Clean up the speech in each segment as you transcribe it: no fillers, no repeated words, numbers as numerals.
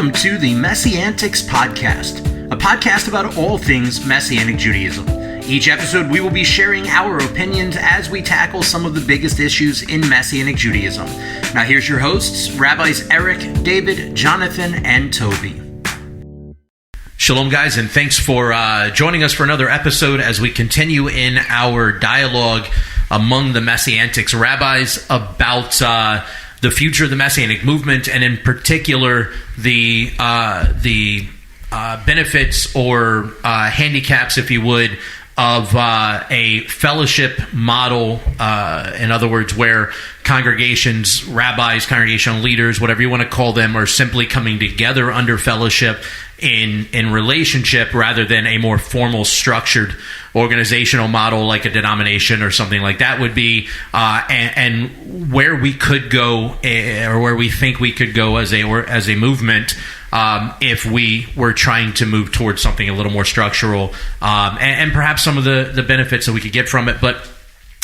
welcome to the MessianTics podcast, a podcast about all things Messianic Judaism. Each episode, we will be sharing our opinions as we tackle some of the biggest issues in Messianic Judaism. Now, here's your hosts, Rabbis Eric, David, Jonathan, and Toby. Shalom, guys, and thanks for joining us for another episode as we continue in our dialogue among the MessianTics rabbis about the future of the Messianic movement, and in particular the benefits or handicaps, if you would, of a fellowship model. In other words, where congregations, rabbis, congregational leaders, whatever you want to call them, are simply coming together under fellowship in relationship rather than a more formal, structured organizational model like a denomination or something like that would be, and where we could go, or where we think we could go as a movement, if we were trying to move towards something a little more structural, and perhaps some of the benefits that we could get from it. But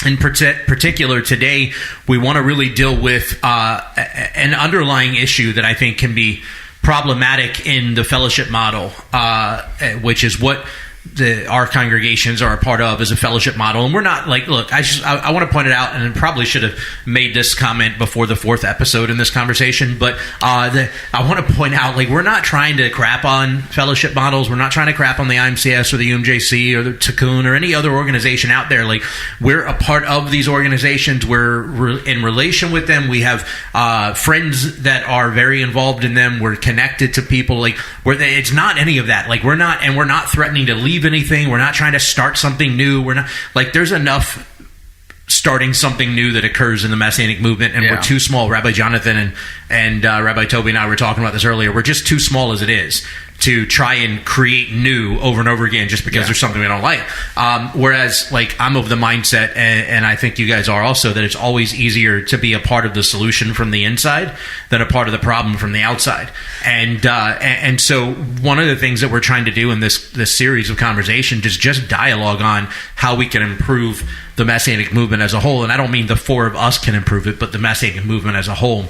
in particular, today, we want to really deal with an underlying issue that I think can be problematic in the fellowship model, which is what our congregations are a part of as a fellowship model. And we're not like, look, I want to point it out, and I probably should have made this comment before the fourth episode in this conversation, but I want to point out, like, we're not trying to crap on fellowship models. We're not trying to crap on the IMCS or the UMJC or the Tikkun or any other organization out there. Like, we're a part of these organizations. We're in relation with them. We have friends that are very involved in them. We're connected to people. Like, it's not any of that. Like, we're not threatening to leave anything. We're not trying to start something new. We're not, like, there's enough starting something new that occurs in the Messianic movement, and we're too small. Rabbi Jonathan and Rabbi Toby and I were talking about this earlier. We're just too small as it is to try and create new over and over again just because there's something we don't like. Whereas, like, I'm of the mindset, and I think you guys are also, that it's always easier to be a part of the solution from the inside than a part of the problem from the outside. And so one of the things that we're trying to do in this series of conversations is just dialogue on how we can improve the Messianic movement as a whole. And I don't mean the four of us can improve it, but the Messianic movement as a whole.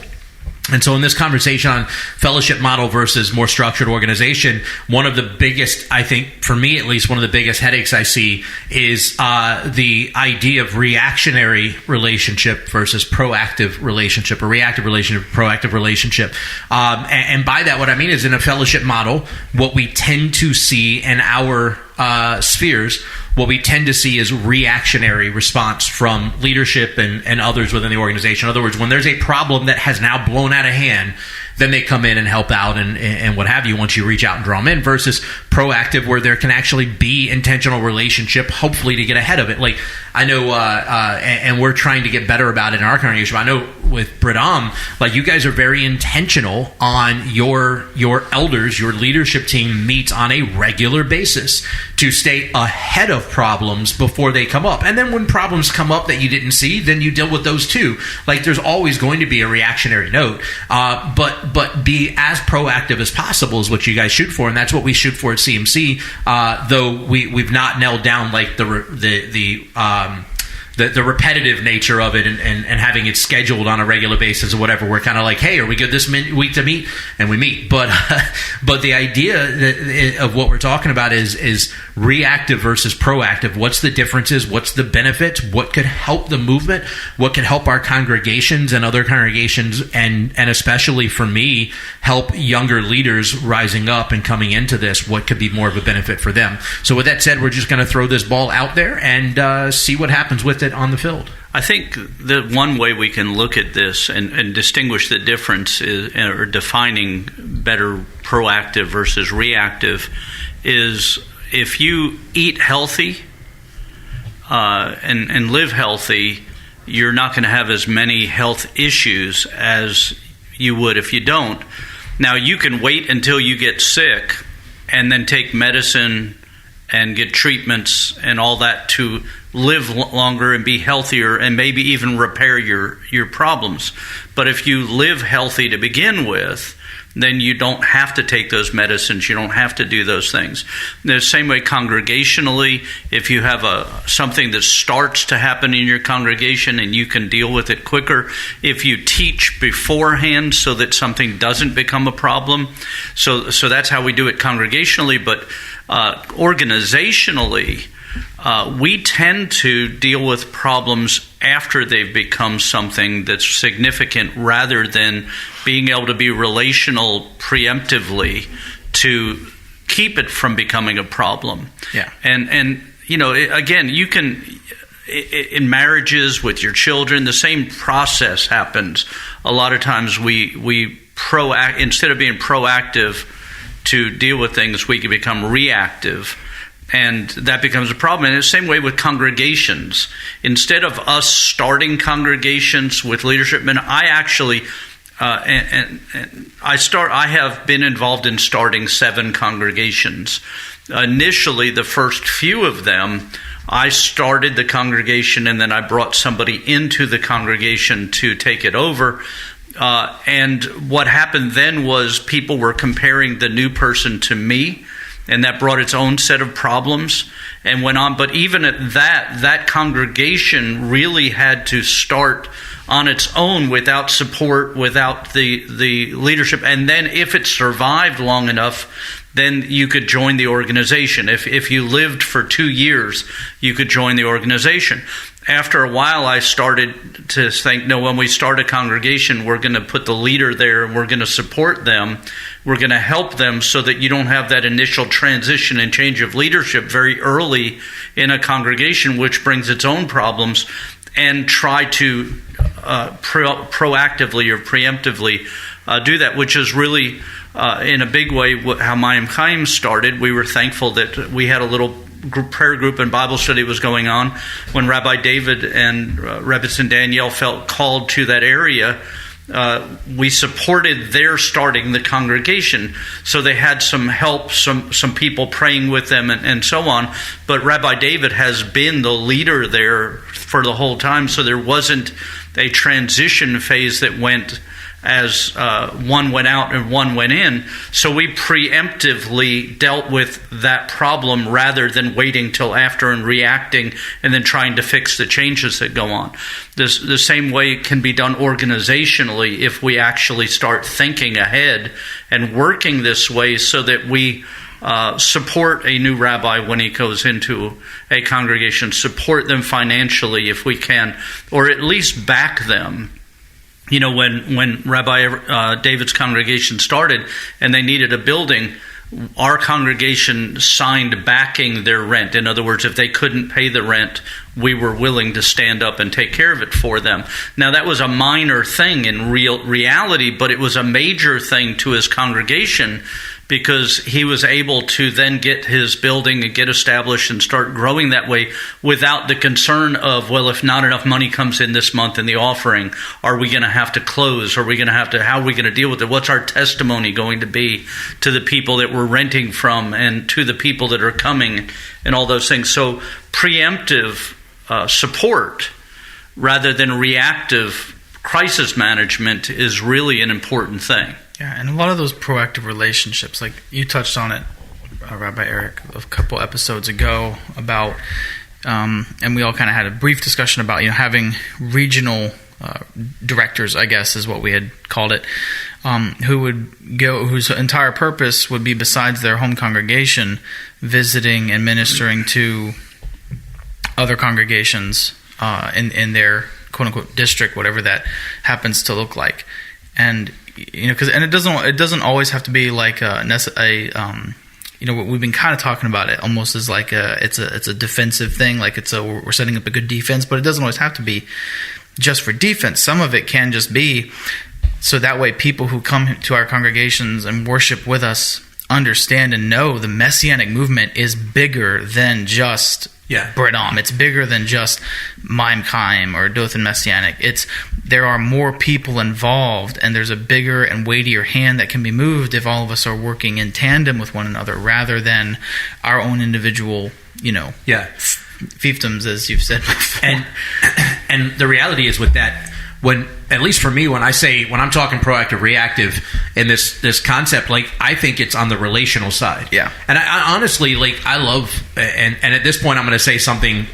And so in this conversation on fellowship model versus more structured organization, one of the biggest, I think, for me at least, one of the biggest headaches I see is the idea of reactionary relationship versus proactive relationship, or reactive relationship, proactive relationship. And by that, what I mean is, in a fellowship model, what we tend to see in our spheres, what we tend to see is reactionary response from leadership and others within the organization. In other words, when there's a problem that has now blown out of hand, then they come in and help out and what have you once you reach out and draw them in, versus proactive, where there can actually be intentional relationship, hopefully to get ahead of it. Like, I know, and we're trying to get better about it in our congregation. I know with Bridam, like, you guys are very intentional on your elders, your leadership team meets on a regular basis to stay ahead of problems before they come up. And then when problems come up that you didn't see, then you deal with those too. Like, there's always going to be a reactionary note, but be as proactive as possible is what you guys shoot for, and that's what we shoot for at CMC. Though we've not nailed down, like, the repetitive nature of it and having it scheduled on a regular basis or whatever. We're kind of like, hey, are we good this week to meet? And we meet. But the idea of what we're talking about is reactive versus proactive. What's the differences? What's the benefits? What could help the movement? What could help our congregations and other congregations, and especially for me, help younger leaders rising up and coming into this? What could be more of a benefit for them? So with that said, we're just going to throw this ball out there and see what happens with it on the field. I think the one way we can look at this and distinguish the difference or defining better proactive versus reactive is, if you eat healthy and live healthy, you're not going to have as many health issues as you would if you don't. Now, you can wait until you get sick and then take medicine and get treatments and all that to live longer and be healthier and maybe even repair your problems. But if you live healthy to begin with, then you don't have to take those medicines. You don't have to do those things. The same way congregationally, if you have something that starts to happen in your congregation and you can deal with it quicker, if you teach beforehand so that something doesn't become a problem. So that's how we do it congregationally, but organizationally, we tend to deal with problems after they've become something that's significant rather than being able to be relational preemptively to keep it from becoming a problem. Yeah. And you know, again, you can, in marriages with your children, the same process happens. A lot of times we instead of being proactive to deal with things, we can become reactive. And that becomes a problem. And the same way with congregations. Instead of us starting congregations with leadership men, I actually I have been involved in starting 7 congregations. Initially, the first few of them, I started the congregation, and then I brought somebody into the congregation to take it over. And what happened then was people were comparing the new person to me, and that brought its own set of problems and went on. But even at that congregation really had to start on its own without support, without the leadership. And then if it survived long enough, then you could join the organization. If you lived for 2 years, you could join the organization. After a while, I started to think, no, when we start a congregation, we're going to put the leader there and we're going to support them. We're going to help them so that you don't have that initial transition and change of leadership very early in a congregation, which brings its own problems, and try to proactively or preemptively do that, which is really, in a big way, how MessianTics started. We were thankful that we had a little prayer group and Bible study was going on when Rabbi David and Rebitz and Danielle felt called to that area. We supported their starting the congregation, so they had some help, some people praying with them and so on. But Rabbi David has been the leader there for the whole time, so there wasn't a transition phase that went as one went out and one went in. So we preemptively dealt with that problem rather than waiting till after and reacting and then trying to fix the changes that go on. The same way it can be done organizationally if we actually start thinking ahead and working this way so that we support a new rabbi when he goes into a congregation, support them financially if we can, or at least back them. You know, when Rabbi David's congregation started and they needed a building, our congregation signed backing their rent. In other words, if they couldn't pay the rent, we were willing to stand up and take care of it for them. Now, that was a minor thing in reality, but it was a major thing to his congregation, because he was able to then get his building and get established and start growing that way without the concern of, well, if not enough money comes in this month in the offering, are we going to have to close? Are we going to have to, how are we going to deal with it? What's our testimony going to be to the people that we're renting from and to the people that are coming and all those things? So preemptive support rather than reactive crisis management is really an important thing. Yeah, and a lot of those proactive relationships, like you touched on it, Rabbi Eric, a couple episodes ago about, and we all kind of had a brief discussion about, you know, having regional directors, I guess is what we had called it, who would go, whose entire purpose would be, besides their home congregation, visiting and ministering to other congregations in their quote unquote district, whatever that happens to look like. And you know, because it doesn't always have to be like you know, we've been kind of talking about it almost as like it's a defensive thing, like we're setting up a good defense, but it doesn't always have to be just for defense. Some of it can just be so that way people who come to our congregations and worship with us understand and know the Messianic movement is bigger than just Bredom. It's bigger than just MessianTics or Dothan Messianic. There are more people involved, and there's a bigger and weightier hand that can be moved if all of us are working in tandem with one another rather than our own individual, you know, fiefdoms, as you've said before. And the reality is with that, when, at least for me, when I'm talking proactive, reactive in this concept, like, I think it's on the relational side. Yeah. And I honestly, like, I love, and at this point I'm going to say something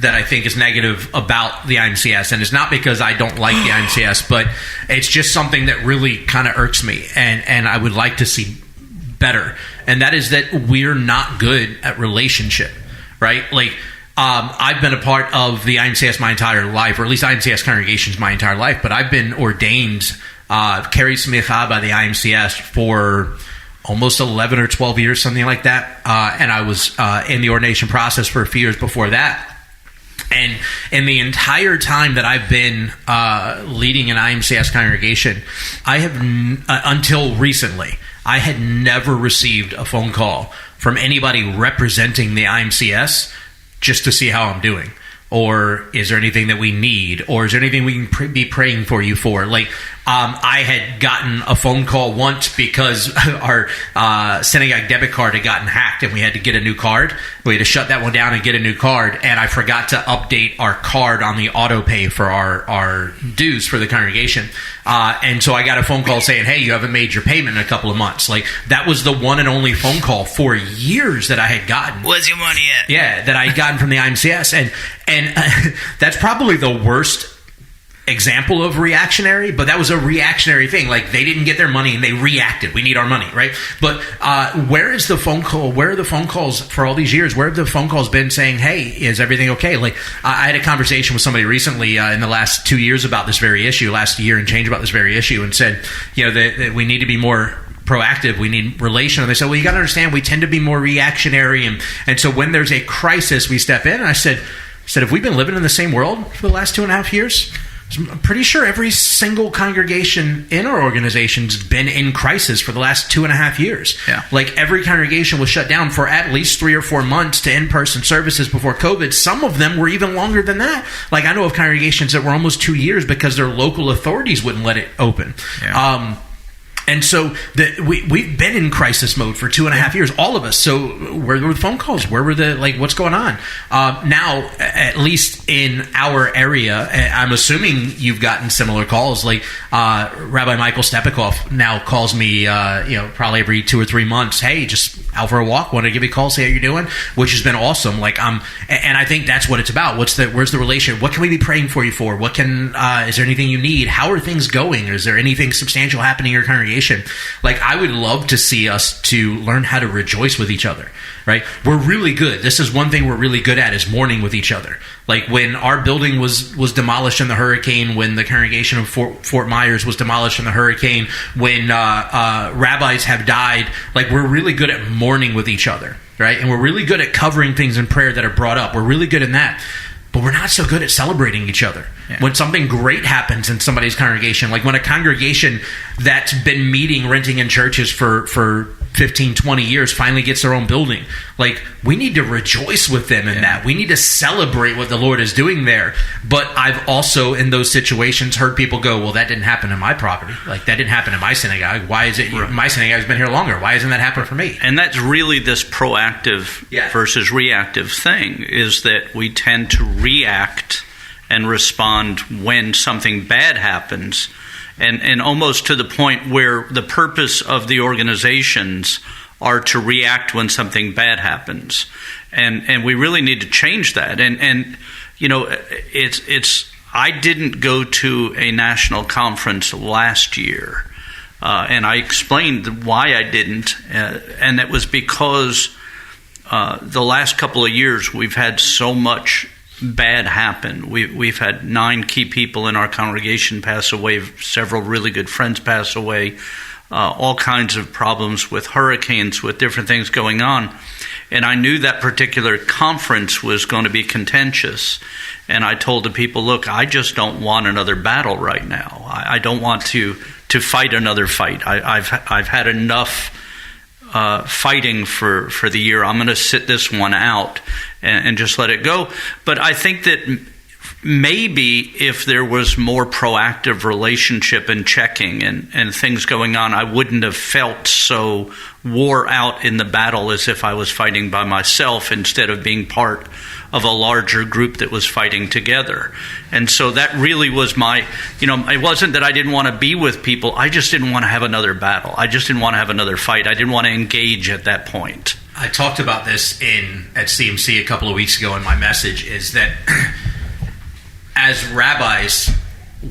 that I think is negative about the IMCS, and it's not because I don't like the IMCS, but it's just something that really kind of irks me, and I would like to see better, and that is that we're not good at relationship, right? Like, I've been a part of the IMCS my entire life, or at least IMCS congregations my entire life, but I've been ordained, carried smicha by the IMCS for almost 11 or 12 years, something like that, and I was in the ordination process for a few years before that. And in the entire time that I've been leading an IMCS congregation, I have, until recently, I had never received a phone call from anybody representing the IMCS just to see how I'm doing. Or is there anything that we need? Or is there anything we can be praying for you for? Like, I had gotten a phone call once because our synagogue debit card had gotten hacked and we had to get a new card. We had to shut that one down and get a new card. And I forgot to update our card on the auto pay for our dues for the congregation. And so I got a phone call saying, hey, you haven't made your payment in a couple of months. Like, that was the one and only phone call for years that I had gotten. Where's your money at? Yeah, that I had gotten from the IMCS. And that's probably the worst example of reactionary, but that was a reactionary thing. Like, they didn't get their money and they reacted. We need our money, right? But where is the phone call? Where are the phone calls for all these years? Where have the phone calls been saying, hey, is everything okay? Like, I had a conversation with somebody recently in the last 2 years about this very issue, last year and change about this very issue, and said, you know, that we need to be more proactive, we need relation. And they said, well, you got to understand, we tend to be more reactionary, and so when there's a crisis, we step in. And I said, have we been living in the same world for the last 2.5 years? I'm pretty sure every single congregation in our organization's been in crisis for the last 2.5 years. Yeah. Like, every congregation was shut down for at least 3 or 4 months to in-person services before COVID. Some of them were even longer than that. Like, I know of congregations that were almost 2 years because their local authorities wouldn't let it open. Yeah. And so we've been in crisis mode for 2.5 years, all of us. So where were the phone calls? Where were what's going on? Now, at least in our area, I'm assuming you've gotten similar calls. Like, Rabbi Michael Stepikoff now calls me, probably every 2 or 3 months. Hey, just out for a walk. Want to give you a call, see how you're doing, which has been awesome. Like, and I think that's what it's about. Where's the relation? What can we be praying for you for? Is there anything you need? How are things going? Is there anything substantial happening in your congregation? Like, I would love to see us to learn how to rejoice with each other, right? We're really good. This is one thing we're really good at, is mourning with each other. Like, when our building was demolished in the hurricane, when the congregation of Fort Myers was demolished in the hurricane, when rabbis have died, like, we're really good at mourning with each other, right? And we're really good at covering things in prayer that are brought up. We're really good in that. But we're not so good at celebrating each other. Yeah. When something great happens in somebody's congregation, like when a congregation that's been meeting, renting in churches for 15, 20 years finally gets their own building, like, we need to rejoice with them in that. We need to celebrate what the Lord is doing there. But I've also, in those situations, heard people go, well, that didn't happen in my property. Like, that didn't happen in my synagogue. Why is it my synagogue's been here longer? Why isn't that happening for me? And that's really this proactive versus reactive thing, is that we tend to react and respond when something bad happens, and almost to the point where the purpose of the organizations are to react when something bad happens, and we really need to change that. And you know, it's I didn't go to a national conference last year, and I explained why I didn't, and it was because the last couple of years we've had so much bad happen. We've had 9 key people in our congregation pass away, several really good friends pass away, all kinds of problems with hurricanes, with different things going on. And I knew that particular conference was going to be contentious. And I told the people, look, I just don't want another battle right now. I don't want to fight another fight. I've had enough fighting for the year. I'm going to sit this one out and just let it go. But I think that maybe if there was more proactive relationship and checking and things going on, I wouldn't have felt so wore out in the battle as if I was fighting by myself instead of being part of a larger group that was fighting together. And so that really was my, it wasn't that I didn't want to be with people. I just didn't want to have another battle. I just didn't want to have another fight. I didn't want to engage at that point. I talked about this at CMC a couple of weeks ago in my message, is that as rabbis,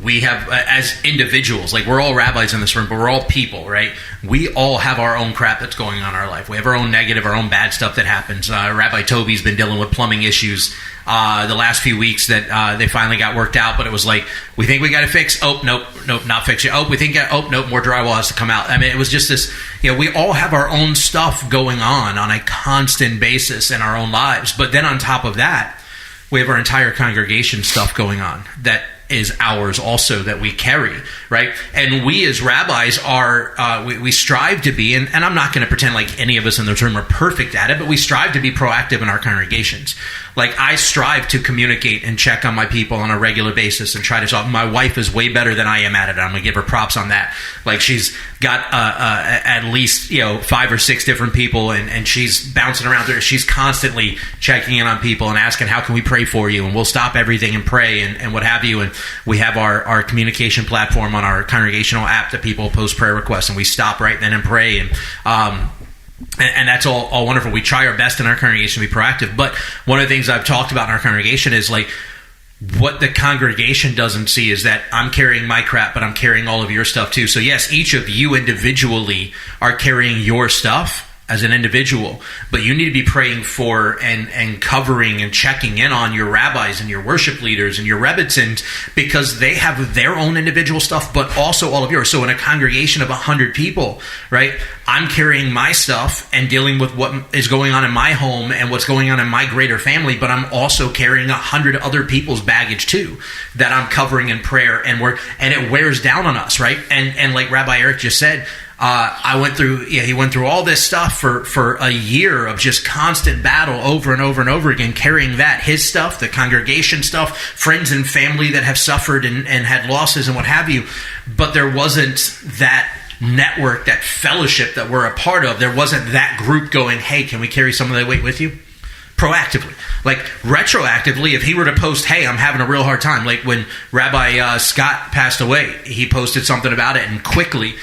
we have, as individuals, like we're all rabbis in this room, but we're all people, right? We all have our own crap that's going on in our life. We have our own negative, our own bad stuff that happens. Rabbi Toby's been dealing with plumbing issues the last few weeks that they finally got worked out, but it was like, we think we got to fix. Oh, nope, not fix it. Oh, we think, nope, more drywall has to come out. I mean, it was just this, we all have our own stuff going on a constant basis in our own lives. But then on top of that, we have our entire congregation stuff going on that is ours also, that we carry, right? And we as rabbis are, we strive to be, and I'm not going to pretend like any of us in this room are perfect at it, but we strive to be proactive in our congregations. Like, I strive to communicate and check on my people on a regular basis and try to solve. My wife is way better than I am at it. I'm going to give her props on that. Like, she's got at least 5 or 6 different people, and she's bouncing around there. She's constantly checking in on people and asking, how can we pray for you? And we'll stop everything and pray and what have you. And we have our communication platform on our congregational app that people post prayer requests, and we stop right then and pray. And that's all wonderful. We try our best in our congregation to be proactive. But one of the things I've talked about in our congregation is, like, what the congregation doesn't see is that I'm carrying my crap, but I'm carrying all of your stuff too. So yes, each of you individually are carrying your stuff as an individual, but you need to be praying for and covering and checking in on your rabbis and your worship leaders and your rebbitzins, because they have their own individual stuff, but also all of yours. So in a congregation of 100 people, right, I'm carrying my stuff and dealing with what is going on in my home and what's going on in my greater family, but I'm also carrying 100 other people's baggage too that I'm covering in prayer, and it wears down on us, right? And like Rabbi Eric just said, he went through all this stuff for a year of just constant battle over and over and over again, carrying that, his stuff, the congregation stuff, friends and family that have suffered and had losses and what have you. But there wasn't that network, that fellowship that we're a part of. There wasn't that group going, hey, can we carry some of that weight with you? Proactively. Like, retroactively, if he were to post, hey, I'm having a real hard time, like when Rabbi Scott passed away, he posted something about it, and quickly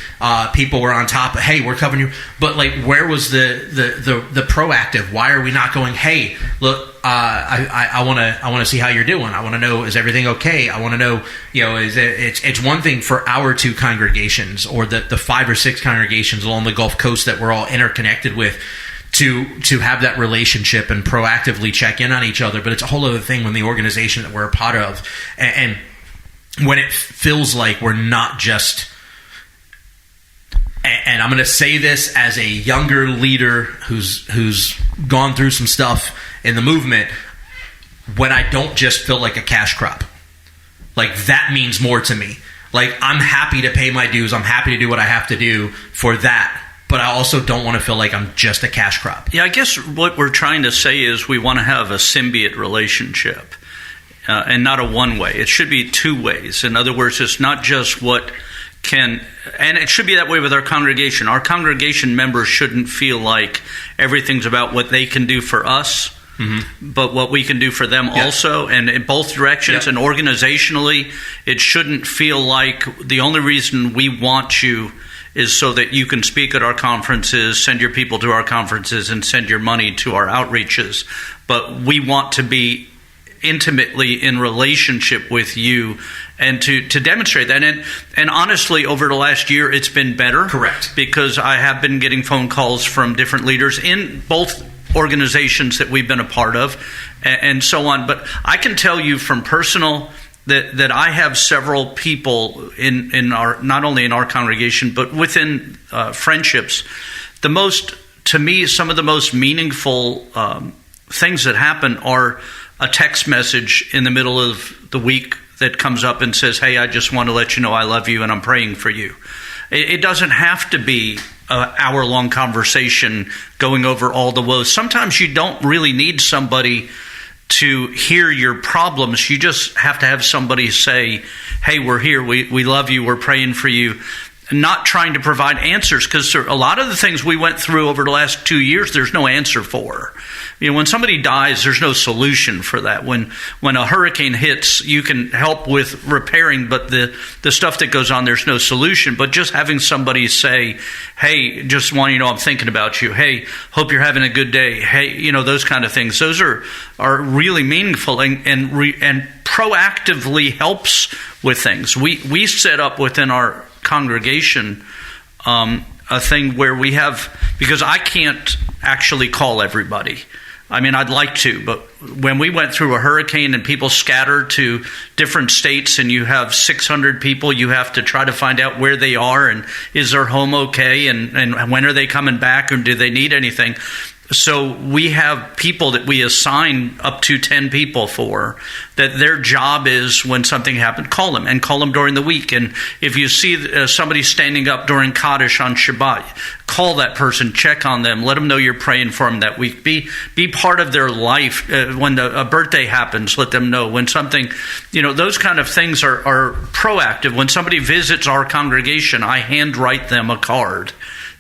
people were on top of, hey, we're covering you. But like, where was the proactive? Why are we not going, hey, look, I want to see how you're doing. I want to know, is everything okay? I want to know, it's one thing for our 2 congregations, or the 5 or 6 congregations along the Gulf Coast that we're all interconnected with, to have that relationship and proactively check in on each other. But it's a whole other thing when the organization that we're a part of, and when it feels like we're not just, and I'm going to say this as a younger leader who's gone through some stuff in the movement, when I don't just feel like a cash crop. Like, that means more to me. Like, I'm happy to pay my dues. I'm happy to do what I have to do for that. But I also don't want to feel like I'm just a cash crop. Yeah, I guess what we're trying to say is we want to have a symbiote relationship, and not a one-way. It should be 2 ways. In other words, it's not just what can, and it should be that way with our congregation. Our congregation members shouldn't feel like everything's about what they can do for us, but what we can do for them also, and in both directions. And organizationally, it shouldn't feel like the only reason we want you is so that you can speak at our conferences, send your people to our conferences, and send your money to our outreaches. But we want to be intimately in relationship with you, and to demonstrate that. And honestly, over the last year, it's been better. Correct. Because I have been getting phone calls from different leaders in both organizations that we've been a part of, and so on. But I can tell you from personal that I have several people in our, not only in our congregation, but within friendships. To me, some of the most meaningful things that happen are a text message in the middle of the week that comes up and says, hey, I just want to let you know I love you and I'm praying for you. It doesn't have to be an hour-long conversation going over all the woes. Sometimes you don't really need somebody to hear your problems. You just have to have somebody say, hey, we're here, we love you, we're praying for you. Not trying to provide answers, because a lot of the things we went through over the last 2 years, there's no answer for. When somebody dies, there's no solution for that. When a hurricane hits, you can help with repairing, but the stuff that goes on, there's no solution. But just having somebody say, hey, just want you to know I'm thinking about you. Hey, hope you're having a good day. Hey, those kind of things. Those are really meaningful and proactively helps with things. We set up within our congregation a thing where we have, because I can't actually call everybody. I'd like to, but when we went through a hurricane and people scattered to different states and you have 600 people, you have to try to find out where they are and is their home okay and when are they coming back and do they need anything. So we have people that we assign up to 10 people for, that their job is when something happens, call them during the week. And if you see somebody standing up during Kaddish on Shabbat, call that person, check on them, let them know you're praying for them that week. Be part of their life. When a birthday happens, let them know. When something, those kind of things are proactive. When somebody visits our congregation, I handwrite them a card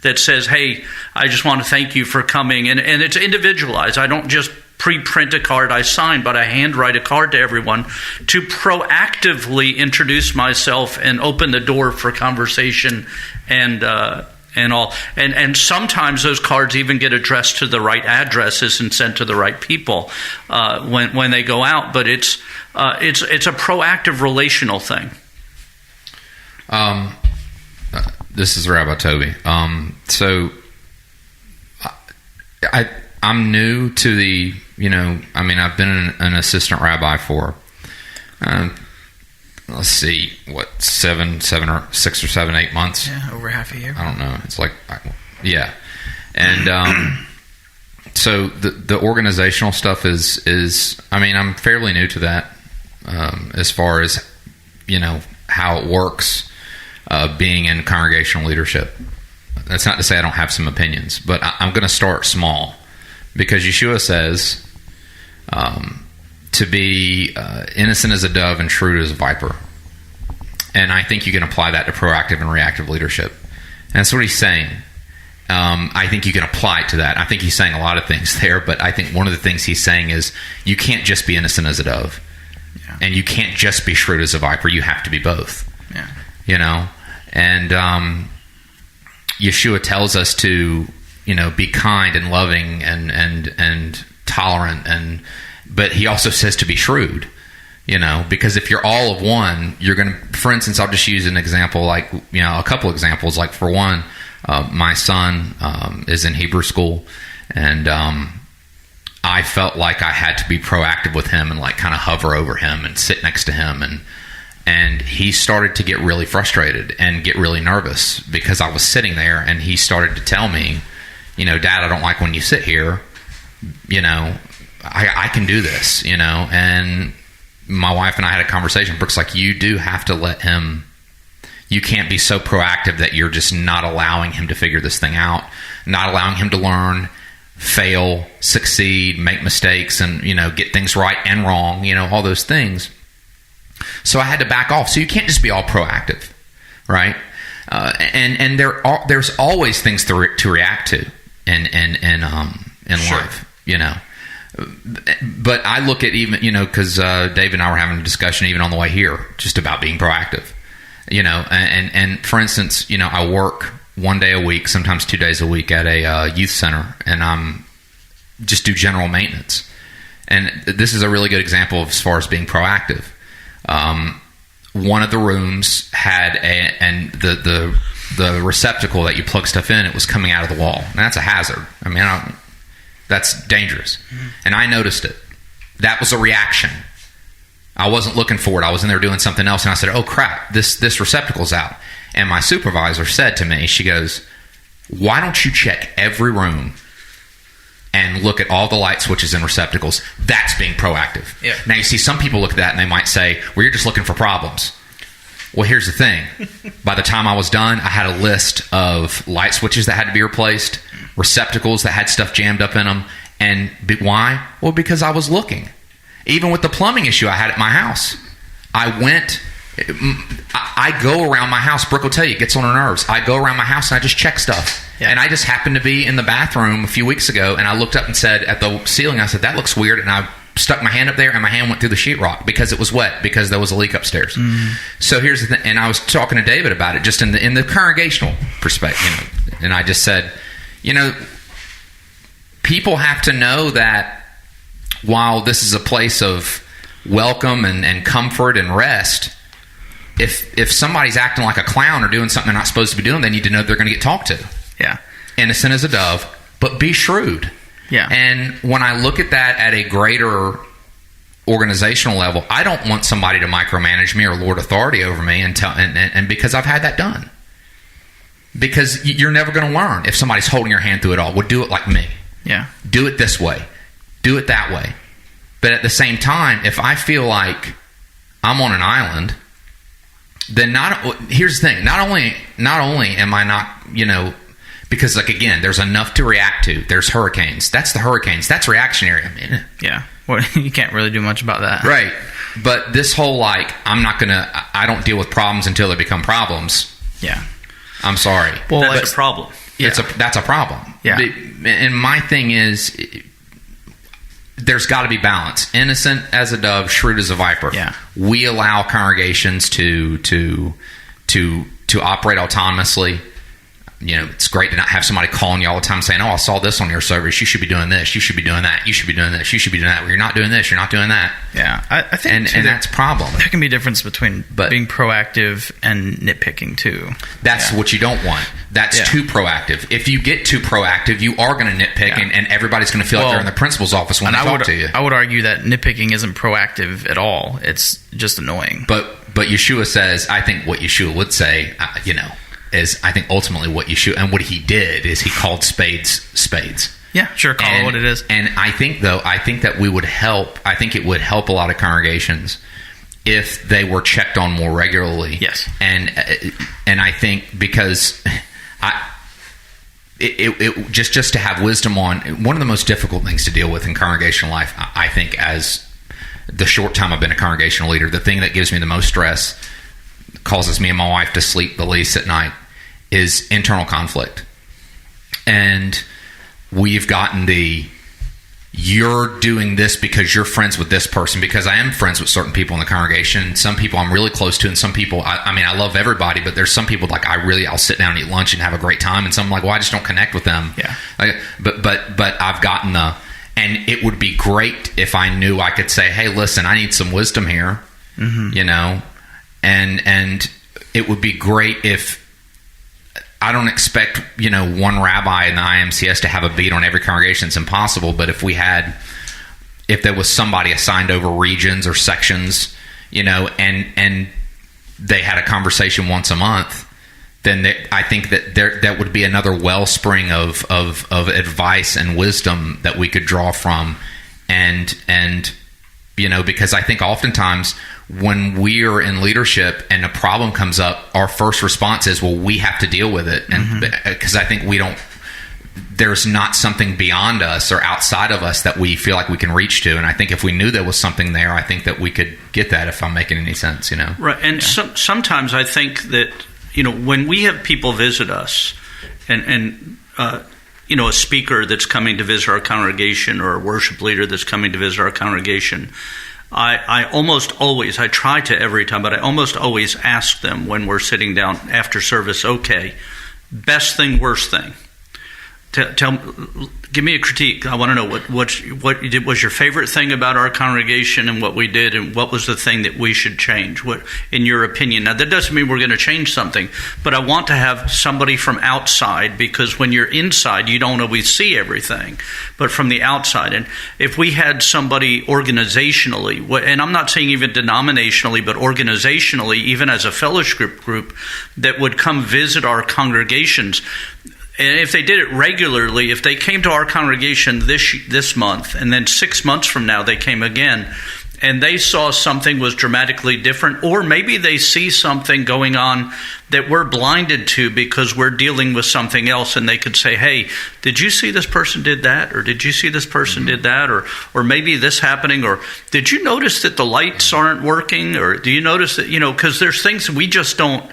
that says, hey, I just want to thank you for coming. And it's individualized. I don't just pre-print a card I sign, but I handwrite a card to everyone to proactively introduce myself and open the door for conversation and all. And sometimes those cards even get addressed to the right addresses and sent to the right people when they go out. But it's a proactive relational thing. This is Rabbi Toby. So I'm new to the, I've been an assistant rabbi for, let's see, 6 or 7, 8 months. Yeah, over half a year. I don't know. It's like, yeah. And so the organizational stuff is I'm fairly new to that as far as, how it works. Being in congregational leadership. That's not to say I don't have some opinions, but I'm going to start small, because Yeshua says to be innocent as a dove and shrewd as a viper. And I think you can apply that to proactive and reactive leadership. And that's what he's saying. I think you can apply it to that. I think he's saying a lot of things there, but I think one of the things he's saying is you can't just be innocent as a dove. Yeah. And you can't just be shrewd as a viper. You have to be both. Yeah. And Yeshua tells us to, be kind and loving and tolerant, but he also says to be shrewd, because if you're all of one, you're going to, for instance, I'll just use an example, like, a couple examples. Like, for one, my son is in Hebrew school, and I felt like I had to be proactive with him and like kind of hover over him and sit next to him, and he started to get really frustrated and get really nervous because I was sitting there, and he started to tell me, Dad, I don't like when you sit here. I can do this, And my wife and I had a conversation. Brooke's like, you do have to let him. You can't be so proactive that you're just not allowing him to figure this thing out, not allowing him to learn, fail, succeed, make mistakes, and, get things right and wrong, all those things. So I had to back off. So you can't just be all proactive, right? And there's always things to react to in Sure. life, But I look at even, because Dave and I were having a discussion even on the way here, just about being proactive, And for instance, I work 1 day a week, sometimes 2 days a week at a youth center, and I'm just do general maintenance. And this is a really good example of as far as being proactive. One of the rooms had the receptacle that you plug stuff in, it was coming out of the wall. And that's a hazard. That's dangerous. Mm-hmm. And I noticed it. That was a reaction. I wasn't looking for it. I was in there doing something else, and I said, oh crap, this receptacle's out. And my supervisor said to me, she goes, why don't you check every room and look at all the light switches and receptacles? That's being proactive. Yeah. Now, you see, some people look at that and they might say, well, you're just looking for problems. Well, here's the thing. By the time I was done, I had a list of light switches that had to be replaced, receptacles that had stuff jammed up in them. And why? Well, because I was looking. Even with the plumbing issue I had at my house, I go around my house. Brooke will tell you, it gets on her nerves. I go around my house and I just check stuff. Yeah. And I just happened to be in the bathroom a few weeks ago, and I looked up and said, at the ceiling, I said, that looks weird. And I stuck my hand up there, and my hand went through the sheetrock because it was wet, because there was a leak upstairs. So here's the thing. And I was talking to David about it just in the congregational perspective. And I just said, people have to know that while this is a place of welcome and comfort and rest, if somebody's acting like a clown or doing something they're not supposed to be doing, they need to know they're going to get talked to. Yeah. Innocent as a dove, but be shrewd. Yeah. And when I look at that at a greater organizational level, I don't want somebody to micromanage me or lord authority over me and because I've had that done. Because you're never going to learn if somebody's holding your hand through it all. Well, do it like me. Yeah. Do it this way. Do it that way. But at the same time, if I feel like I'm on an island, then here's the thing. Not only am I not, because again, there's enough to react to. There's hurricanes. That's the hurricanes. That's reactionary. Yeah. Well, you can't really do much about that. Right. But this whole I don't deal with problems until they become problems. Yeah. I'm sorry. Well, that's a problem. Yeah. That's a problem. Yeah. And my thing is, there's got to be balance. Innocent as a dove, shrewd as a viper. Yeah. We allow congregations to operate autonomously. It's great to not have somebody calling you all the time saying, "Oh, I saw this on your service. You should be doing this. You should be doing that. You should be doing this. You should be doing that. Well, you're not doing this. You're not doing that." Yeah, I think and that's a problem. There can be a difference between being proactive and nitpicking too. That's what you don't want. That's too proactive. If you get too proactive, you are going to nitpick, and everybody's going to feel like they're in the principal's office when they talk to you. I would argue that nitpicking isn't proactive at all. It's just annoying. But Yeshua says, I think what Yeshua would say, is I think ultimately what Yeshua and what he did is he called spades. Yeah, sure, call it what it is. And I think that we would help. I think it would help a lot of congregations if they were checked on more regularly. Yes, and I think because it just to have wisdom on one of the most difficult things to deal with in congregational life. I think as the short time I've been a congregational leader, the thing that gives me the most stress, causes me and my wife to sleep the least at night, is internal conflict. And we've gotten you're doing this because you're friends with this person, because I am friends with certain people in the congregation. Some people I'm really close to, and some people, I love everybody, but there's some people I'll sit down and eat lunch and have a great time, and some I just don't connect with them. Yeah. But I've gotten and it would be great if I knew I could say, hey, listen, I need some wisdom here, and it would be great if I don't expect, one rabbi in the IMCS to have a beat on every congregation. It's impossible. But if there was somebody assigned over regions or sections, and they had a conversation once a month, then I think that would be another wellspring of advice and wisdom that we could draw from. And because I think oftentimes when we're in leadership and a problem comes up, our first response is, well, we have to deal with it. And because I think there's not something beyond us or outside of us that we feel like we can reach to. And I think if we knew there was something there, I think that we could get that, if I'm making any sense, Right. And sometimes I think that, when we have people visit us and a speaker that's coming to visit our congregation or a worship leader that's coming to visit our congregation, I almost always, I try to every time, but I almost always ask them when we're sitting down after service, okay, best thing, worst thing. Give me a critique. I want to know what was your favorite thing about our congregation and what we did, and what was the thing that we should change, what, in your opinion. Now, that doesn't mean we're going to change something, but I want to have somebody from outside, because when you're inside, you don't always see everything, but from the outside. And if we had somebody organizationally, and I'm not saying even denominationally, but organizationally, even as a fellowship group, that would come visit our congregations. And if they did it regularly, if they came to our congregation this month, and then 6 months from now they came again, and they saw something was dramatically different, or maybe they see something going on that we're blinded to because we're dealing with something else, and they could say, hey, did you see this person did that, or did you see this person did that, or maybe this happening, or did you notice that the lights aren't working, or do you notice that, because there's things we just don't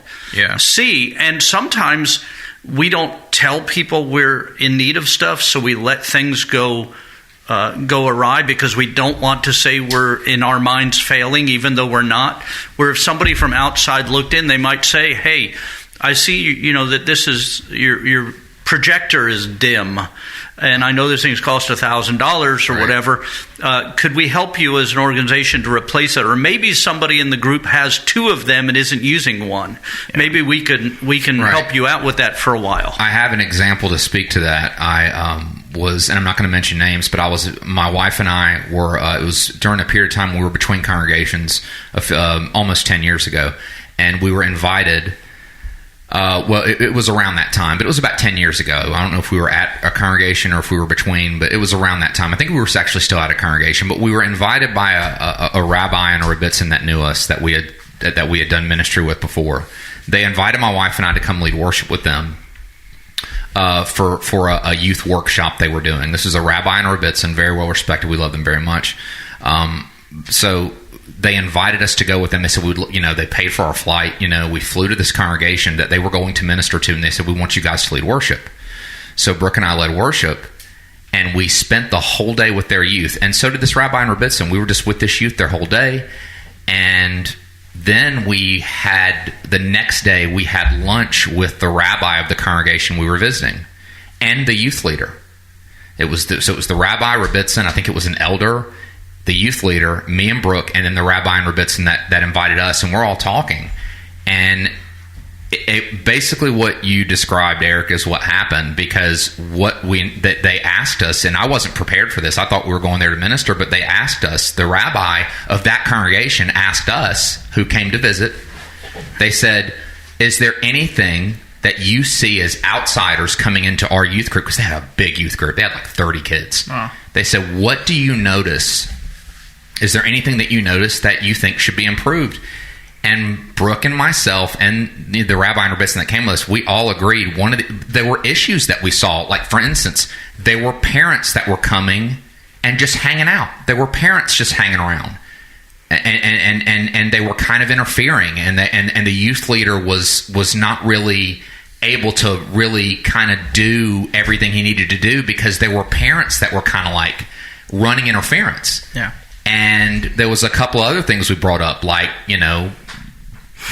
see, and sometimes we don't tell people we're in need of stuff, so we let things go awry because we don't want to say we're in our minds failing, even though we're not. Where if somebody from outside looked in, they might say, hey, I see that this is your projector is dim, and I know this thing's cost $1,000 or whatever. Could we help you as an organization to replace it? Or maybe somebody in the group has two of them and isn't using one. Yeah. Maybe we can help you out with that for a while. I have an example to speak to that. I was, and I'm not going to mention names, but my wife and I were, it was during a period of time we were between congregations almost 10 years ago, and we were invited. It was around that time, but it was about 10 years ago. I don't know if we were at a congregation or if we were between, but it was around that time. I think we were actually still at a congregation, but we were invited by a rabbi and a rebbitzin that knew us, that we had done ministry with before. They invited my wife and I to come lead worship with them for a youth workshop they were doing. This is a rabbi and a rebbitzin, very well respected. We love them very much. So they invited us to go with them. They said, they paid for our flight. We flew to this congregation that they were going to minister to, and they said, we want you guys to lead worship. So Brooke and I led worship, and we spent the whole day with their youth. And so did this rabbi and rebbitzin. We were just with this youth their whole day. And then the next day, we had lunch with the rabbi of the congregation we were visiting and the youth leader. It was the rabbi, rebbitzin, I think it was an elder, the youth leader, me and Brooke, and then the rabbi and rebbitzin that invited us, and we're all talking. And basically what you described, Eric, is what happened, because they asked us, and I wasn't prepared for this. I thought we were going there to minister, but they asked us, the rabbi of that congregation asked us, who came to visit, they said, is there anything that you see as outsiders coming into our youth group? Because they had a big youth group. They had like 30 kids. Oh. They said, what do you notice? Is there anything that you notice that you think should be improved? And Brooke and myself and the rabbi and rebbitzin that came with us, we all agreed there were issues that we saw. Like, for instance, there were parents that were coming and just hanging out. There were parents just hanging around. And they were kind of interfering. And the youth leader was not really able to really kind of do everything he needed to do, because there were parents that were kind of like running interference. Yeah. And there was a couple other things we brought up, like,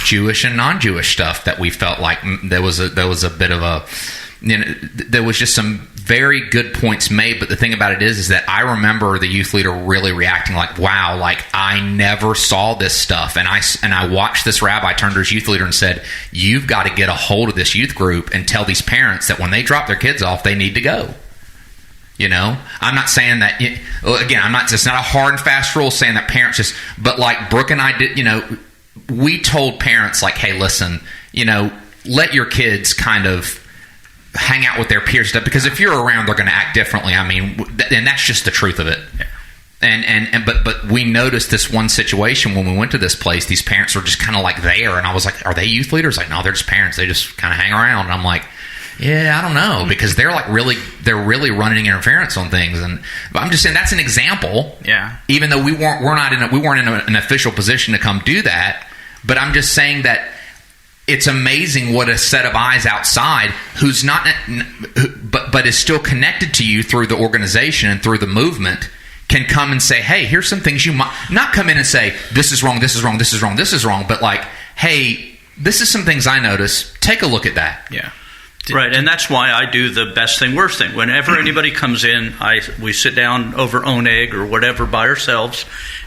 Jewish and non-Jewish stuff that we felt like there was a bit of a, there was just some very good points made. But the thing about it is that I remember the youth leader really reacting like, wow, like I never saw this stuff. And I watched this rabbi turn to his youth leader and said, you've got to get a hold of this youth group and tell these parents that when they drop their kids off, they need to go. I'm not saying that, again, it's not a hard and fast rule saying that parents just, but like Brooke and I did, we told parents like, hey, listen, let your kids kind of hang out with their peers stuff, because if you're around, they're going to act differently. I mean, and that's just the truth of it. Yeah. But we noticed this one situation when we went to this place, these parents were just kind of like there. And I was like, are they youth leaders? Like, no, they're just parents. They just kind of hang around. And I'm like, yeah, I don't know, because they're like they're really running interference on things. And I'm just saying that's an example. Yeah. Even though we weren't in an official position to come do that, but I'm just saying that it's amazing what a set of eyes outside who's not, but is still connected to you through the organization and through the movement can come and say, hey, here's some things you might not come in and say, this is wrong, this is wrong, this is wrong, this is wrong, but like, hey, this is some things I noticed. Take a look at that. Yeah. Right, and that's why I do the best thing, worst thing. Whenever anybody comes in, we sit down over Oneg or whatever by ourselves,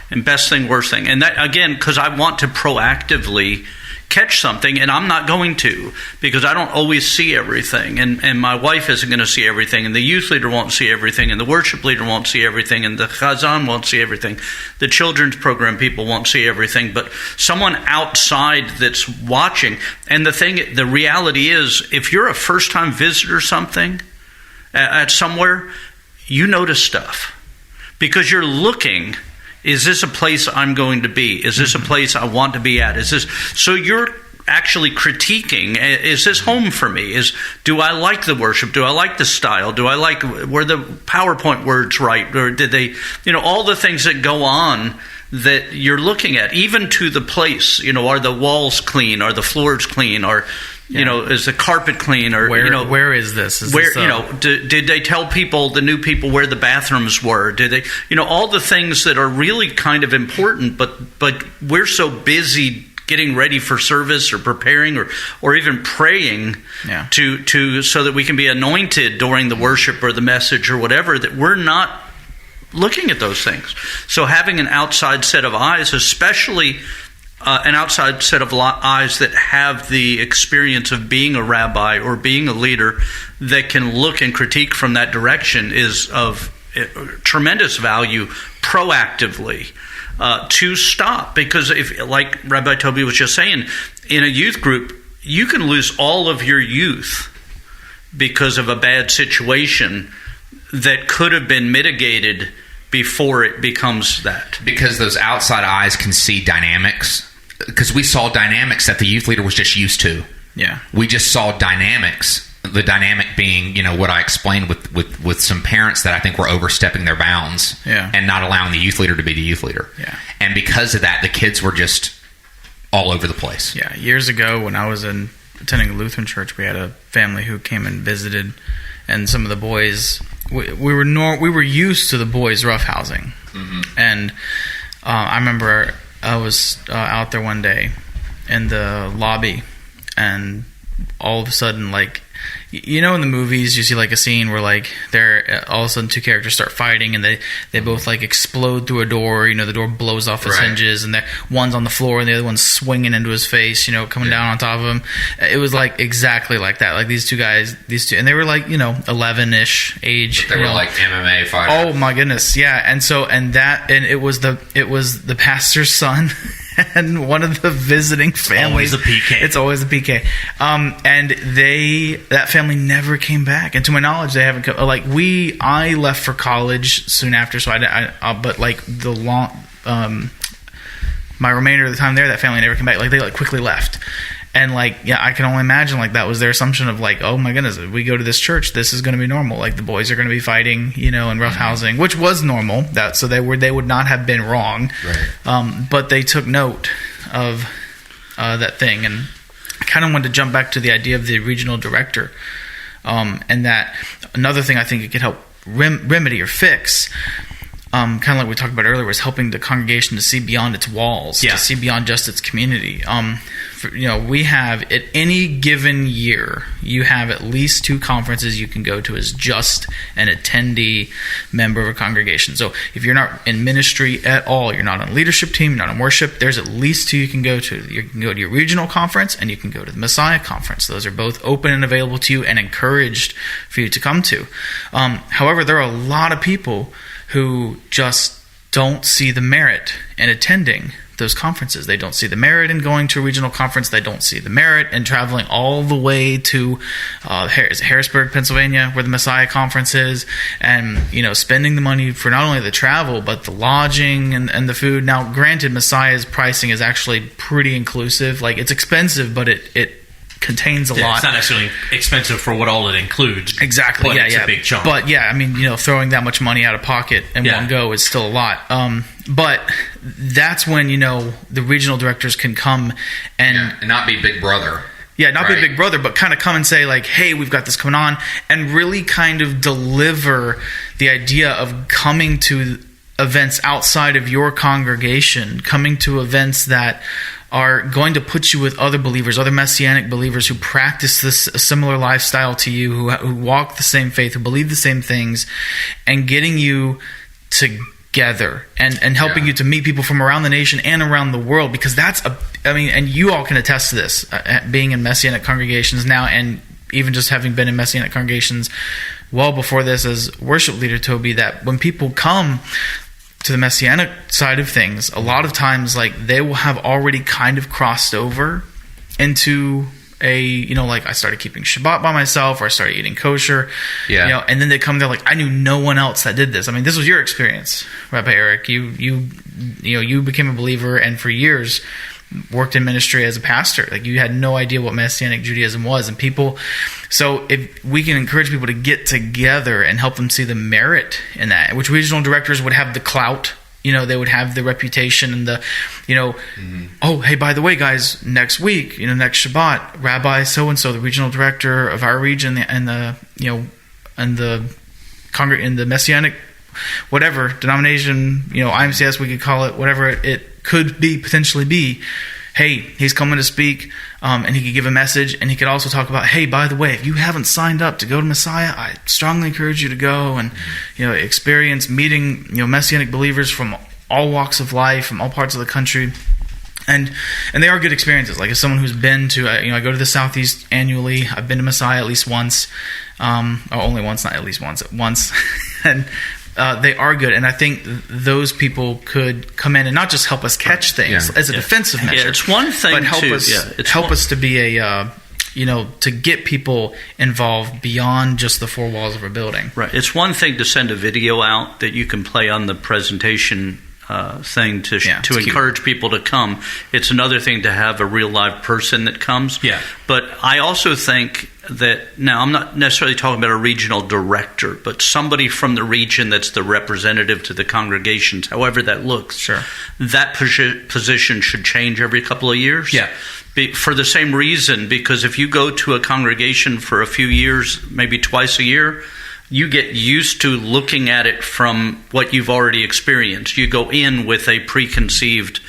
and best thing, worst thing. And that, again, because I want to proactively catch something, and I'm not going to, because I don't always see everything, and my wife isn't going to see everything, and the youth leader won't see everything, and the worship leader won't see everything, and the chazan won't see everything, the children's program people won't see everything, but someone outside that's watching. And the reality is, if you're a first-time visitor at somewhere, you notice stuff, because you're looking Is this a place I'm going to be? Is this a place I want to be at? So you're actually critiquing, is this home for me? Do I like the worship? Do I like the style? Do I like, were the PowerPoint words right? Or did they, all the things that go on that you're looking at, even to the place, are the walls clean? Are the floors clean? Or, is the carpet clean? Or, where is this? Did they tell people, the new people, where the bathrooms were? Did they, all the things that are really kind of important, but we're so busy getting ready for service or preparing or even praying to so that we can be anointed during the worship or the message or whatever, that we're not looking at those things. So having an outside set of eyes, especially an outside set of eyes that have the experience of being a rabbi or being a leader, that can look and critique from that direction, is of tremendous value proactively. To stop, because if, like Rabbi Toby was just saying, in a youth group, you can lose all of your youth because of a bad situation that could have been mitigated before it becomes that. Because those outside eyes can see dynamics, because we saw dynamics that the youth leader was just used to. Yeah, we just saw dynamics. The dynamic being, what I explained with some parents that I think were overstepping their bounds and not allowing the youth leader to be the youth leader. Yeah. And because of that, the kids were just all over the place. Yeah. Years ago, when I was attending a Lutheran church, we had a family who came and visited, and some of the boys, we were used to the boys roughhousing. Mm-hmm. And I remember I was out there one day in the lobby, and all of a sudden, like, in the movies, you see like a scene where like they're all of a sudden two characters start fighting, and they both like explode through a door. The door blows off its hinges, and one's on the floor and the other one's swinging into his face. Coming down on top of him. It was like exactly like that. Like these two, and they were like 11-ish age. But they were like MMA fighters. Oh my goodness, yeah. And it was the pastor's son. And one of the visiting families. It's always a PK. And that family never came back. And to my knowledge, they haven't come. Like I left for college soon after, so but like my remainder of the time there, that family never came back. Like they quickly left. And I can only imagine that was their assumption of oh my goodness, if we go to this church, this is going to be normal. Like the boys are going to be fighting, and roughhousing, which was normal. So they would not have been wrong. Right. But they took note of that thing, and I kind of wanted to jump back to the idea of the regional director, and that another thing I think it could help remedy or fix. Kind of like we talked about earlier, was helping the congregation to see beyond its walls, to see beyond just its community. We have, at any given year, you have at least 2 conferences you can go to as just an attendee member of a congregation. So if you're not in ministry at all, you're not on a leadership team, you're not in worship, there's at least 2 you can go to. You can go to your regional conference, and you can go to the Messiah conference. Those are both open and available to you and encouraged for you to come to. However, there are a lot of people who just don't see the merit in attending those conferences. They don't see the merit in going to a regional conference. They don't see the merit in traveling all the way to Harrisburg, Pennsylvania, where the Messiah conference is, and spending the money for not only the travel but the lodging and the food. Now, granted, Messiah's pricing is actually pretty inclusive. Like, it's expensive, but it contains a lot. It's not necessarily expensive for what all it includes. Exactly. But it's a big chunk. But throwing that much money out of pocket in one go is still a lot. But that's when the regional directors can come and not be Big Brother. Yeah, not be Big Brother, but kind of come and say hey, we've got this coming on, and really kind of deliver the idea of coming to events outside of your congregation, coming to events that are going to put you with other believers, other Messianic believers who practice this a similar lifestyle to you, who walk the same faith, who believe the same things, and getting you together and helping you to meet people from around the nation and around the world, because and you all can attest to this, being in Messianic congregations now, and even just having been in Messianic congregations well before this as worship leader, Toby, that when people come to the Messianic side of things, a lot of times they will have already kind of crossed over into like I started keeping Shabbat by myself, or I started eating kosher. Yeah. And then they come there like, I knew no one else that did this. I mean, this was your experience, Rabbi Eric. You became a believer, and for years worked in ministry as a pastor. Like, you had no idea what Messianic Judaism was, and people. So if we can encourage people to get together and help them see the merit in that, which regional directors would have the clout. They would have the reputation and the, oh, hey, by the way, guys, next week, next Shabbat, Rabbi so-and-so, the regional director of our region, and the Messianic, whatever, denomination, IMCS, we could call it, whatever it could be, potentially be, hey, he's coming to speak, and he could give a message, and he could also talk about, hey, by the way, if you haven't signed up to go to Messiah, I strongly encourage you to go and, experience meeting, Messianic believers from all walks of life, from all parts of the country. And they are good experiences. Like, as someone who's been to, I go to the Southeast annually. I've been to Messiah at least once, or only once, not at least once. And they are good, and I think those people could come in and not just help us catch things as a defensive measure. Yeah, it's one thing, but help us to be a to get people involved beyond just the four walls of a building. Right. It's one thing to send a video out that you can play on the presentation thing to encourage people to come. It's another thing to have a real live person that comes. Yeah. But I also think that, now I'm not necessarily talking about a regional director, but somebody from the region that's the representative to the congregations, however that looks. Sure. That position should change every couple of years. Yeah. For the same reason, because if you go to a congregation for a few years, maybe twice a year, you get used to looking at it from what you've already experienced. You go in with a preconceived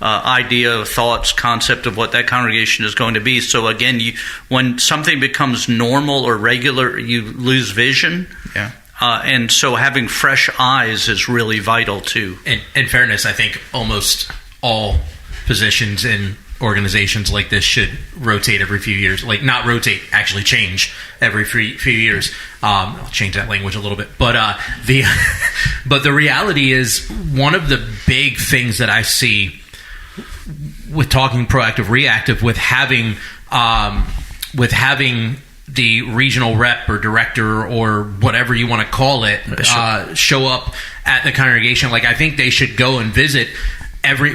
idea, thoughts, concept of what that congregation is going to be. So again, when something becomes normal or regular, you lose vision. Yeah. And so having fresh eyes is really vital too. In fairness, I think almost all positions in organizations like this should rotate every few years. Like, not rotate, actually change every few years. I'll change that language a little bit. But the reality is, one of the big things that I see with talking proactive, reactive, with having the regional rep or director or whatever you want to call it show up at the congregation. Like, I think they should go and visit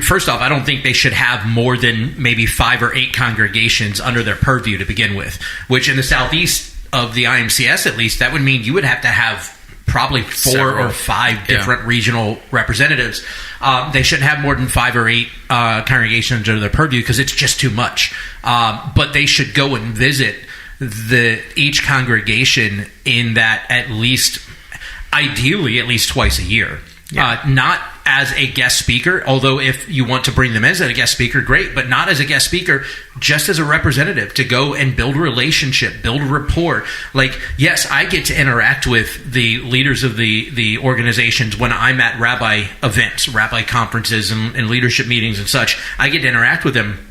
first off, I don't think they should have more than maybe 5 or 8 congregations under their purview to begin with, which in the southeast of the IMCS, at least, that would mean you would have to have probably 4 or 5 different regional representatives. They shouldn't have more than 5 or 8 congregations under their purview, because it's just too much. But they should go and visit each congregation in that, at least, ideally, at least twice a year. Not as a guest speaker, although if you want to bring them as a guest speaker, great, but not as a guest speaker, just as a representative, to go and build a relationship, build a rapport. Like, yes, I get to interact with the leaders of the organizations when I'm at rabbi events, rabbi conferences, and leadership meetings and such. I get to interact with them,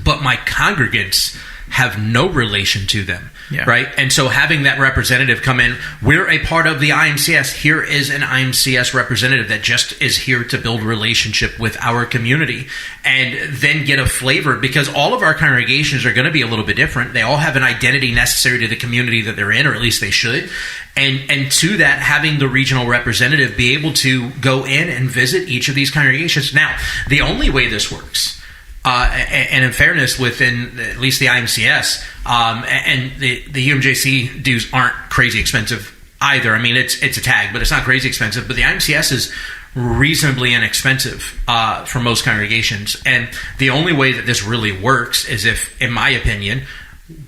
but my congregants have no relation to them. Yeah. Right? And so having that representative come in, we're a part of the IMCS. Here is an IMCS representative that just is here to build relationship with our community, and then get a flavor, because all of our congregations are going to be a little bit different. They all have an identity necessary to the community that they're in, or at least they should. And to that, having the regional representative be able to go in and visit each of these congregations. Now, the only way this works, and in fairness, within at least the IMCS, and the UMJC dues aren't crazy expensive either. I mean, it's a tag, but it's not crazy expensive. But the IMCS is reasonably inexpensive for most congregations. And the only way that this really works is if, in my opinion,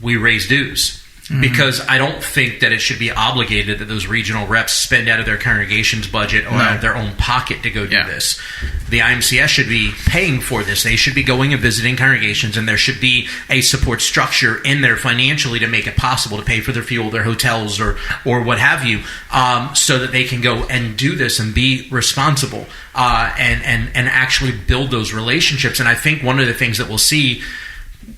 we raise dues. Mm-hmm. Because I don't think that it should be obligated that those regional reps spend out of their congregation's budget or out of their own pocket to go do this. The IMCS should be paying for this. They should be going and visiting congregations, and there should be a support structure in there financially to make it possible to pay for their fuel, their hotels, or what have you, so that they can go and do this and be responsible and actually build those relationships. And I think one of the things that we'll see,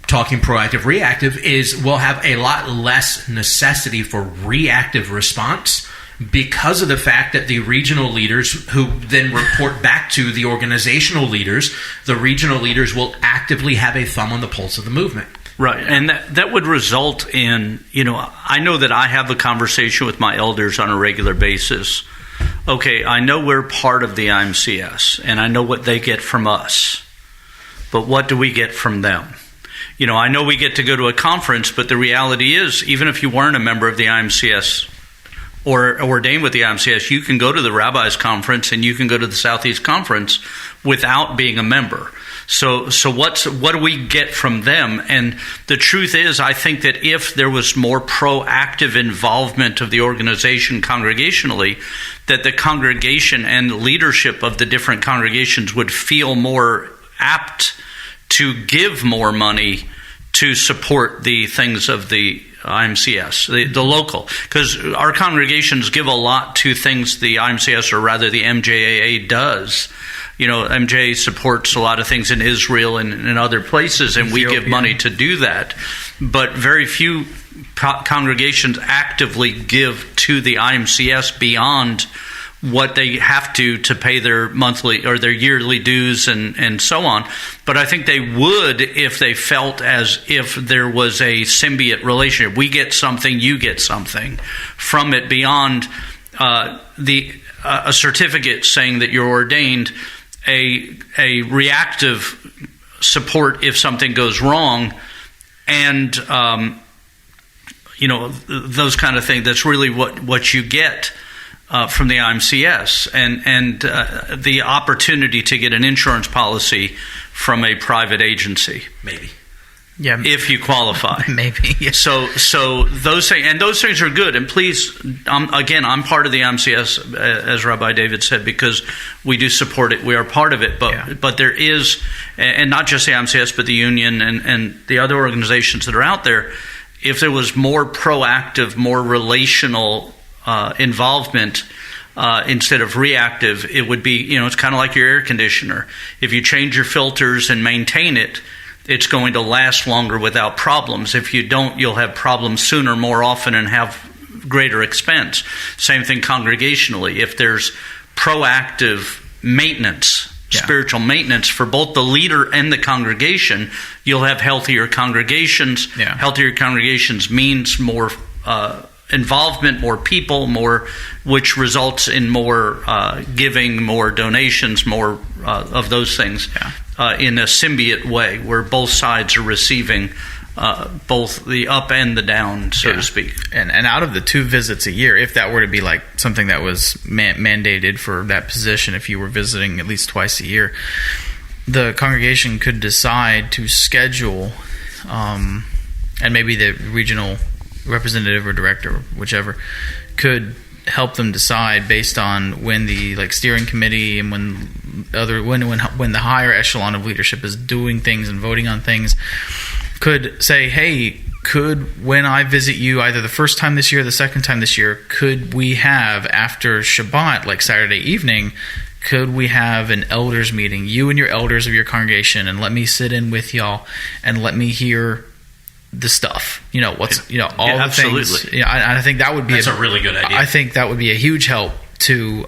talking proactive, reactive, is we'll have a lot less necessity for reactive response, because of the fact that the regional leaders, who then report back to the organizational leaders, the regional leaders will actively have a thumb on the pulse of the movement. Right, and that would result in, I know that I have a conversation with my elders on a regular basis. Okay, I know we're part of the IMCS, and I know what they get from us, but what do we get from them? I know we get to go to a conference, but the reality is, even if you weren't a member of the IMCS or ordained with the IMCS, you can go to the Rabbis Conference and you can go to the Southeast Conference without being a member. So what do we get from them? And the truth is, I think that if there was more proactive involvement of the organization congregationally, that the congregation and the leadership of the different congregations would feel more apt to give more money to support the things of the IMCS, the local. Because our congregations give a lot to things the IMCS, or rather the MJAA, does. MJ supports a lot of things in Israel and in other places, and we give money to do that. But very few congregations actively give to the IMCS beyond what they have to pay their monthly or their yearly dues and so on. But I think they would if they felt as if there was a symbiote relationship. We get something, you get something from it beyond a certificate saying that you're ordained, a reactive support if something goes wrong, and those kind of things. That's really what you get from the IMCS, and the opportunity to get an insurance policy from a private agency, maybe. Yeah, if you qualify, maybe. Yeah. So those things are good. And please, I'm part of the IMCS, as Rabbi David said, because we do support it. We are part of it. But there is, and not just the IMCS, but the union and the other organizations that are out there. If there was more proactive, more relational involvement instead of reactive, it would be, it's kind of like your air conditioner. If you change your filters and maintain it, it's going to last longer without problems. If you don't, you'll have problems sooner, more often, and have greater expense. Same thing congregationally. If there's proactive maintenance, spiritual maintenance for both the leader and the congregation, you'll have healthier congregations. Yeah. Healthier congregations means more involvement, more people, which results in more giving, more donations, more of those things. Yeah. In a symbiote way, where both sides are receiving both the up and the down, so to speak. And out of the 2 visits a year, if that were to be like something that was mandated for that position, if you were visiting at least twice a year, the congregation could decide to schedule, and maybe the regional representative or director, whichever, could help them decide based on when the steering committee and when the higher echelon of leadership is doing things and voting on things, could say, hey, when I visit you either the first time this year or the second time this year, could we have after Shabbat, like Saturday evening, could we have an elders meeting, you and your elders of your congregation, and let me sit in with y'all and let me hear the stuff, all the absolutely. Things. I think that would be a really good idea. I think that would be a huge help to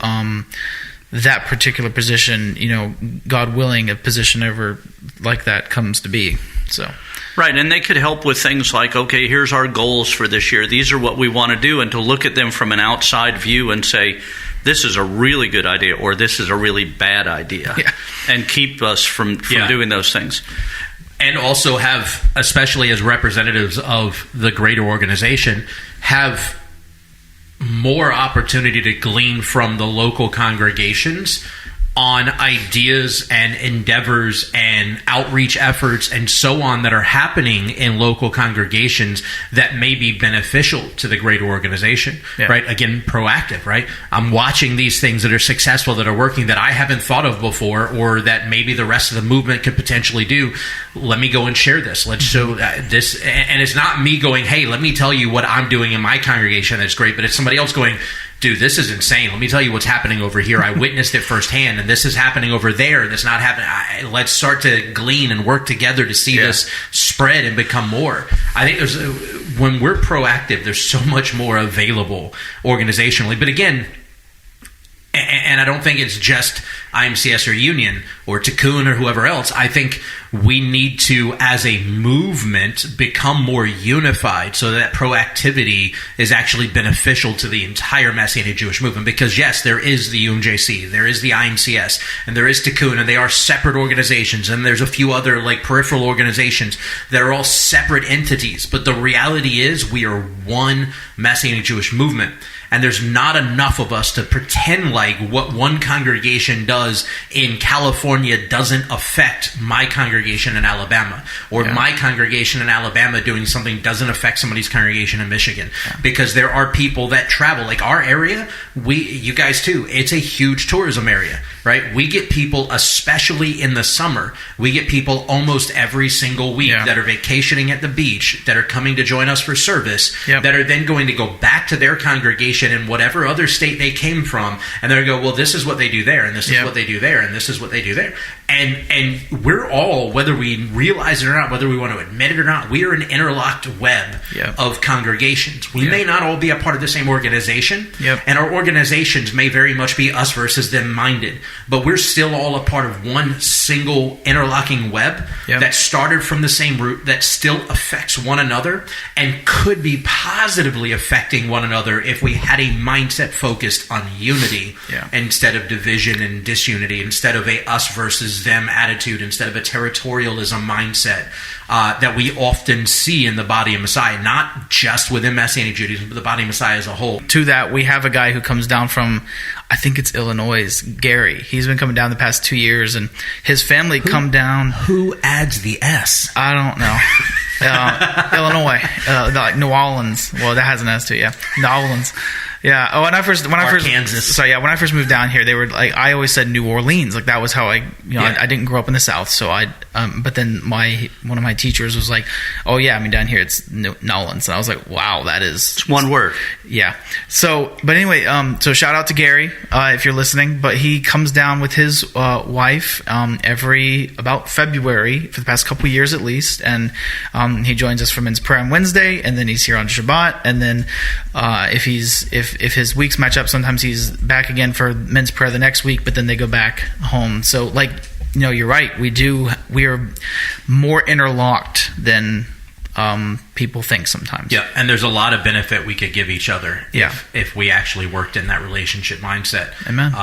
that particular position. God willing, a position ever like that comes to be. So right, and they could help with things like, okay, here's our goals for this year. These are what we want to do, and to look at them from an outside view and say, this is a really good idea, or this is a really bad idea, and keep us from doing those things. And also have, especially as representatives of the greater organization, have more opportunity to glean from the local congregations on ideas and endeavors and outreach efforts and so on that are happening in local congregations that may be beneficial to the greater organization, right? Again, proactive, right? I'm watching these things that are successful, that are working, that I haven't thought of before, or that maybe the rest of the movement could potentially do. Let me go and share this. Let's show this. And it's not me going, hey, let me tell you what I'm doing in my congregation that's great, but it's somebody else going, dude, this is insane. Let me tell you what's happening over here. I witnessed it firsthand, and this is happening over there, and it's not happening. Let's start to glean and work together to see this spread and become more. I think when we're proactive, there's so much more available organizationally. But again, and I don't think it's just IMCS or Union or Tikkun or whoever else. I think we need to, as a movement, become more unified so that proactivity is actually beneficial to the entire Messianic Jewish movement. Because yes, there is the UMJC, there is the IMCS, and there is Tikkun, and they are separate organizations, and there's a few other like peripheral organizations that are all separate entities. But the reality is we are one Messianic Jewish movement. And there's not enough of us to pretend like what one congregation does in California doesn't affect my congregation in Alabama, or my congregation in Alabama doing something doesn't affect somebody's congregation in Michigan. Because there are people that travel, like our area, you guys too, it's a huge tourism area, right? We get people, especially in the summer, we get people almost every single week that are vacationing at the beach, that are coming to join us for service, that are then going to go back to their congregation in whatever other state they came from, and they're going to go, well, this is what they do there, and this is what they do there, and this is what they do there. And we're all, whether we realize it or not, whether we want to admit it or not, we are an interlocked web of congregations. We may not all be a part of the same organization, and our organizations may very much be us versus them minded, but we're still all a part of one single interlocking web that started from the same root, that still affects one another, and could be positively affecting one another if we had a mindset focused on unity instead of division and disunity, instead of a us versus them attitude, instead of a territorialism mindset that we often see in the body of Messiah, not just within Messianic Judaism, but the body of Messiah as a whole. To that, we have a guy who comes down from, I think it's Illinois, Gary. He's been coming down the past 2 years, and his family come down. Who adds the S? I don't know. Illinois, like New Orleans. Well, that has an S to it, New Orleans. Yeah. Oh, when I first moved down here, they were like, I always said New Orleans. Like that was how I didn't grow up in the South. So but then one of my teachers was like, oh yeah, I mean down here it's New Orleans. And I was like, wow, it's one word. Yeah. So, but anyway, so shout out to Gary, if you're listening, but he comes down with his wife, every about February for the past couple of years at least. And, he joins us for men's prayer on Wednesday, and then he's here on Shabbat. And then, if his weeks match up, sometimes he's back again for men's prayer the next week, but then they go back home. So like, you're right. We are more interlocked than people think sometimes. Yeah, and there's a lot of benefit we could give each other if we actually worked in that relationship mindset. Amen.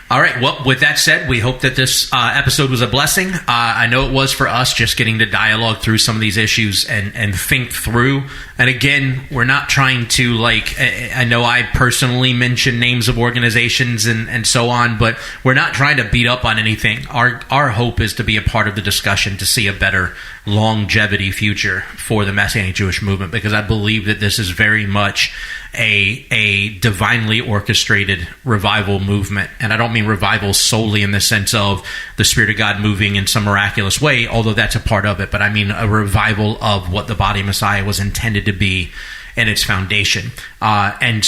All right. Well, with that said, we hope that this episode was a blessing. I know it was for us, just getting to dialogue through some of these issues and think through. And again, we're not trying to, I know I personally mention names of organizations and so on, but we're not trying to beat up on anything. Our hope is to be a part of the discussion to see a better longevity future for the Messianic Jewish movement, because I believe that this is very much a divinely orchestrated revival movement. And I don't mean revival solely in the sense of the Spirit of God moving in some miraculous way, although that's a part of it, but I mean a revival of what the body of Messiah was intended to be and its foundation. And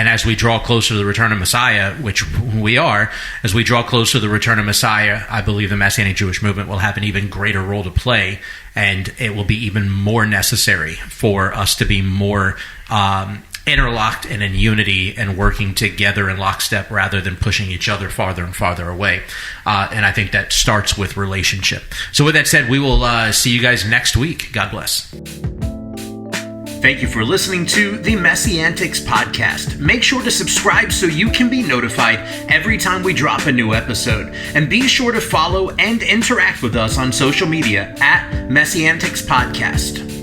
as we draw closer to the return of Messiah, which we are, as we draw closer to the return of Messiah, I believe the Messianic Jewish movement will have an even greater role to play, and it will be even more necessary for us to be more interlocked and in unity and working together in lockstep rather than pushing each other farther and farther away. And I think that starts with relationship. So with that said, we will see you guys next week. God bless. Thank you for listening to the MessianTics podcast. Make sure to subscribe so you can be notified every time we drop a new episode. And be sure to follow and interact with us on social media at MessianTics Podcast.